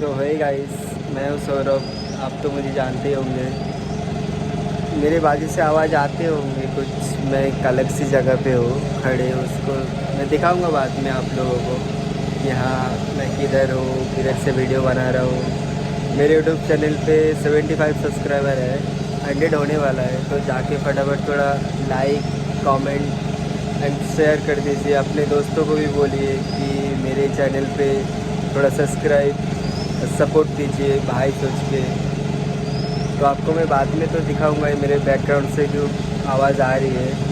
तो है गाइस, मैं हूँ सौरभ। आप तो मुझे जानते होंगे। मेरे बाजू से आवाज़ आते होंगे कुछ। मैं एक अलग सी जगह पे हूँ खड़े, उसको मैं दिखाऊंगा बाद में आप लोगों को कि हाँ मैं किधर हूँ, किधर से वीडियो बना रहा हूँ। मेरे यूट्यूब चैनल पे 75 सब्सक्राइबर है, 100 होने वाला है। तो जाके फटाफट थोड़ा लाइक, कमेंट एंड शेयर कर दीजिए। अपने दोस्तों को भी बोलिए कि मेरे चैनल पे थोड़ा सब्सक्राइब सपोर्ट कीजिए भाई सोच के। तो आपको मैं बाद में तो दिखाऊंगा ही, मेरे बैकग्राउंड से जो आवाज़ आ रही है